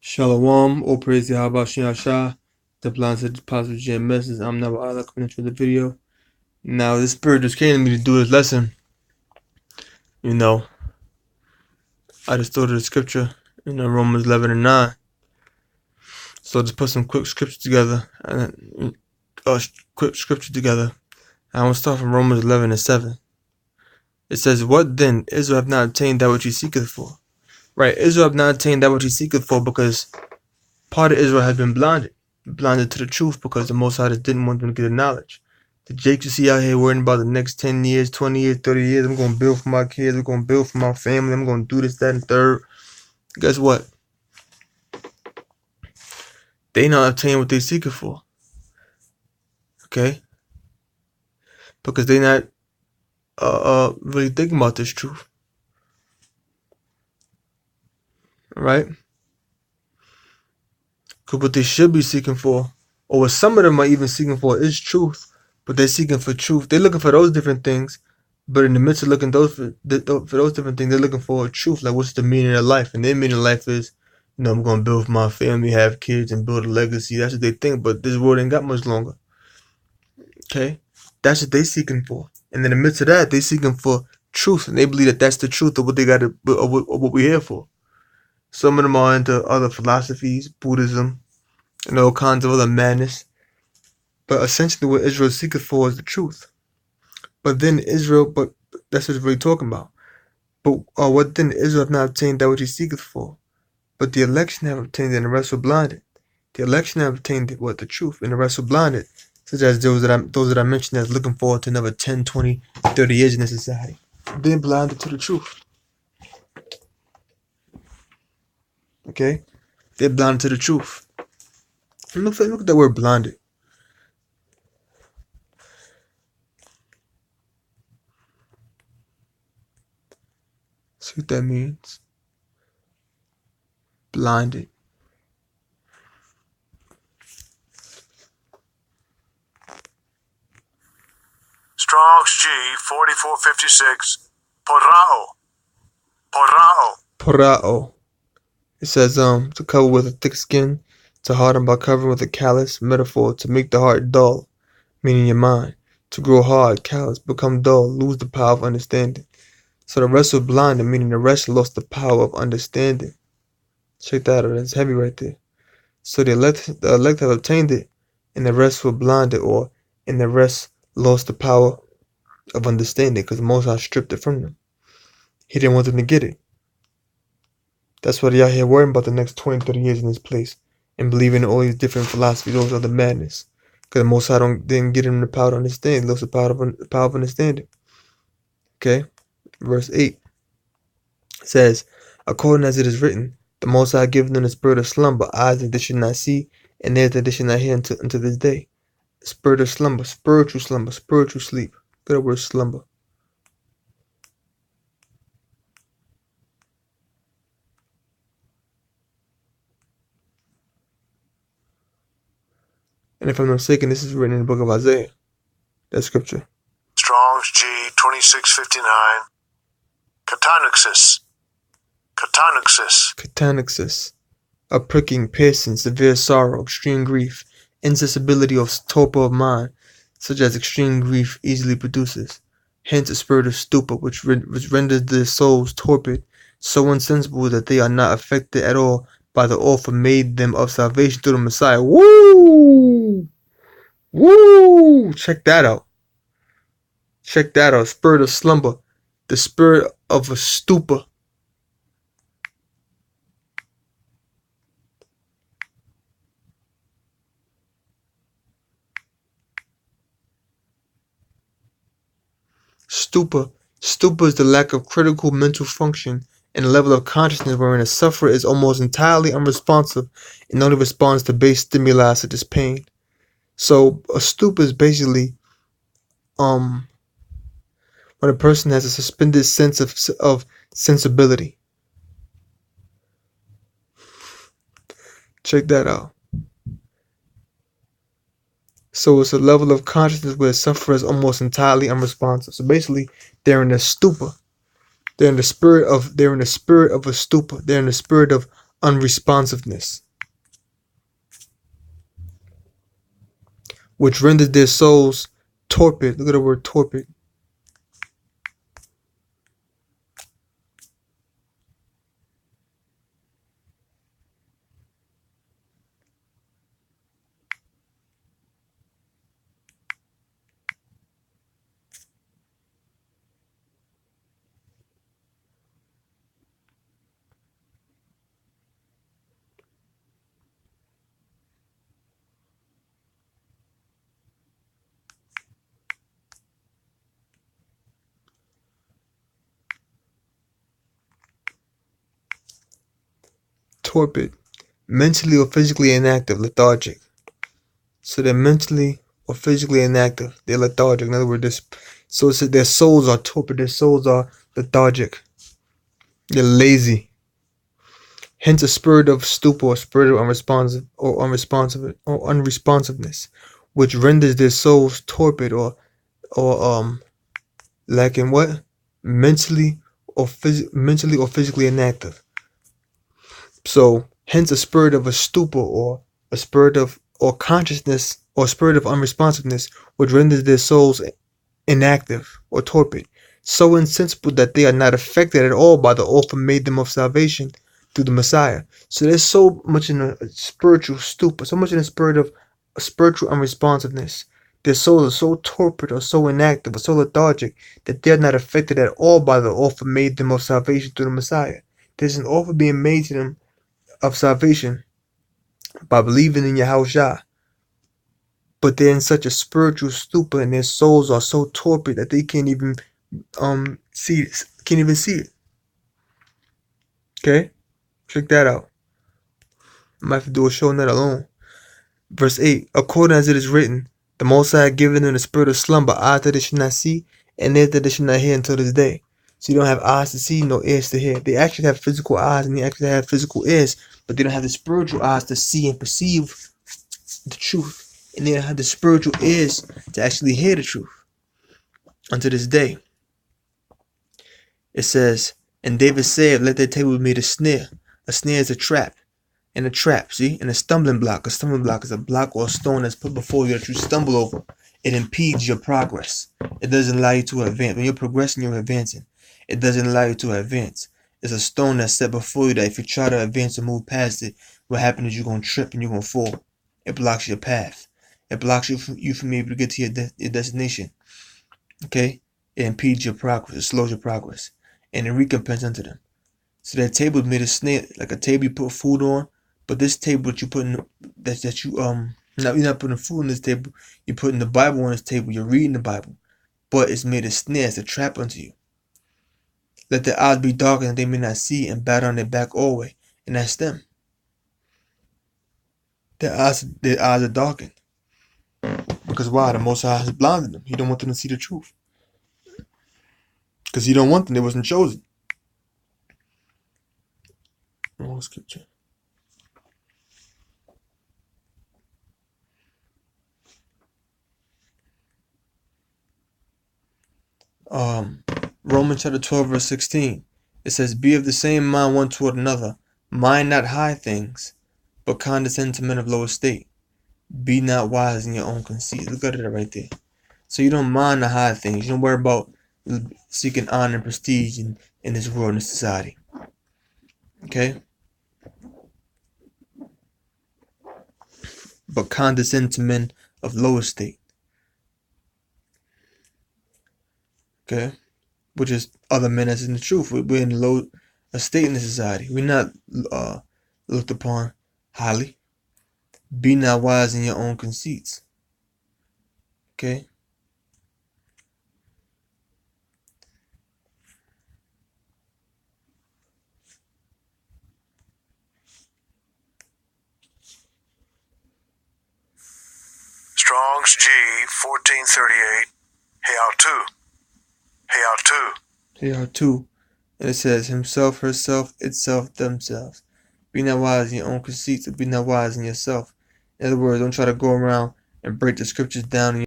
Shalom, all praise to Yahweh Shem Yahshua, the blessed positive J message. I'm Never Allah coming into the video. Now, this spirit just came to me to do this lesson. You know, I just thought of the scripture, Romans 11 and 9. So just put some quick scripture together, and quick scripture together. I want to start from Romans 11 and 7. It says, "What then? Israel have not obtained that which he seeketh for." Right, Israel have not attained that which he seeketh for because part of Israel had been blinded to the truth because the Most High just didn't want them to get the knowledge. The Jake you see out here worrying about the next 10 years, 20 years, 30 years, I'm going to build for my kids, I'm going to build for my family, I'm going to do this, that, and third. Guess what? They not obtaining what they seeking for. Okay? Because they not really thinking about this truth. Alright? Because what they should be seeking for, or what some of them are even seeking for, is truth. But they're seeking for truth. They're looking for those different things. But in the midst of looking for those different things, they're looking for truth. Like, what's the meaning of life? And their meaning of life is, I'm going to build for my family, have kids, and build a legacy. That's what they think. But this world ain't got much longer. Okay? That's what they seeking for. And in the midst of that, they seeking for truth. And they believe that that's the truth of what they got to, of what we're here for. Some of them are into other philosophies, Buddhism, and all kinds of other madness. But essentially what Israel is seeking for is the truth. But that's what it's really talking about. But what then Israel have not obtained that which he seeketh for. But the election have obtained it, and the rest were blinded. The election have obtained it, the truth, and the rest were blinded. Such as those that I mentioned that's looking forward to another 10, 20, 30 years in this society. They're blinded to the truth. Okay? They're blinded to the truth. And look at that word blinded. See what that means? Blinded. Strong's G 4456. Porao. It says to cover with a thick skin, to harden by covering with a callous, metaphor to make the heart dull, meaning your mind, to grow hard, callous, become dull, lose the power of understanding. So the rest were blinded, meaning the rest lost the power of understanding. Check that out, that's heavy right there. So the elect have obtained it, and the rest were blinded, and the rest lost the power of understanding because the Most High stripped it from them. He didn't want them to get it. That's why they're out here worrying about the next 20, 30 years in this place and believing in all these different philosophies, all this other madness. Because the Most High didn't get them the power to understand. He lost the power of understanding. Okay? Verse 8 says, "According as it is written, the Most High given them the spirit of slumber, eyes that they should not see, and ears that they should not hear unto this day." The spirit of slumber, spiritual sleep. Look at the word slumber. And if I'm not mistaken, this is written in the book of Isaiah. That scripture. Strong's G 2659. Catanaxis. A pricking, piercing, severe sorrow, extreme grief, insensibility or torpor of mind, such as extreme grief easily produces. Hence a spirit of stupor, which renders their souls torpid, so insensible that they are not affected at all by the offer made them of salvation through the Messiah. Woo! Woo! Check that out. Spirit of slumber. The spirit of a stupor. Stupor is the lack of critical mental function and a level of consciousness wherein a sufferer is almost entirely unresponsive and only responds to base stimuli such as pain. So a stupor is basically when a person has a suspended sense of sensibility. Check that out. So it's a level of consciousness where a sufferer is almost entirely unresponsive. So basically, they're in a stupor. They're in the spirit of a stupor. They're in the spirit of unresponsiveness, which renders their souls torpid. Look at the word torpid. Torpid, mentally or physically inactive, lethargic. So they're mentally or physically inactive. They're lethargic. In other words, their souls are torpid. Their souls are lethargic. They're lazy. Hence a spirit of stupor, or spirit of unresponsiveness, which renders their souls torpid or lacking what? Mentally or physically inactive. So hence a spirit of a stupor or a spirit of or consciousness or spirit of unresponsiveness, which renders their souls inactive or torpid, so insensible that they are not affected at all by the offer made them of salvation through the Messiah. So there's so much in a spiritual stupor, so much in a spirit of spiritual unresponsiveness. Their souls are so torpid or so inactive or so lethargic that they're not affected at all by the offer made them of salvation through the Messiah. There's an offer being made to them of salvation by believing in Yahushua, but they're in such a spiritual stupor and their souls are so torpid that they can't even see it. Okay, check that out. I might have to do a show on that alone. Verse 8, according as it is written, the Most High given them the spirit of slumber, eyes that they should not see, and ears that they should not hear until this day. So you don't have eyes to see, no ears to hear. They actually have physical eyes and they actually have physical ears, but they don't have the spiritual eyes to see and perceive the truth. And they don't have the spiritual ears to actually hear the truth. Unto this day. It says, and David said, let their table be made a snare. A snare is a trap. And a trap, see? And a stumbling block. A stumbling block is a block or a stone that's put before you that you stumble over. It impedes your progress. It doesn't allow you to advance. When you're progressing, you're advancing. It doesn't allow you to advance. It's a stone that's set before you that if you try to advance or move past it, what happens is you're going to trip and you're going to fall. It blocks your path. It blocks you from being able to get to your destination. Okay? It impedes your progress. It slows your progress. And it recompense unto them. So that table is made of snare, like a table you put food on. But this table that you put in, you're not putting food on this table. You're putting the Bible on this table. You're reading the Bible. But it's made of snare. It's a trap unto you. Let their eyes be darkened that they may not see, and batter on their back always. And that's them. Their eyes are darkened. Because why? The Most High has blinded them. He don't want them to see the truth. Because he don't want them. They wasn't chosen. Wrong scripture. Romans chapter 12 verse 16. It says, be of the same mind one toward another. Mind not high things, but condescend to men of low estate. Be not wise in your own conceit. Look at it right there. So you don't mind the high things. You don't worry about seeking honor and prestige in this world, in this society. Okay? But condescend to men of low estate. Okay? Which is other men that's in the truth. We're in low estate in the society. We're not looked upon highly. Be not wise in your own conceits. Okay? Strong's G 1438. Hey out two. Hey out two. Hey out two. And it says himself, herself, itself, themselves. Be not wise in your own conceits, or be not wise in yourself. In other words, don't try to go around and break the scriptures down in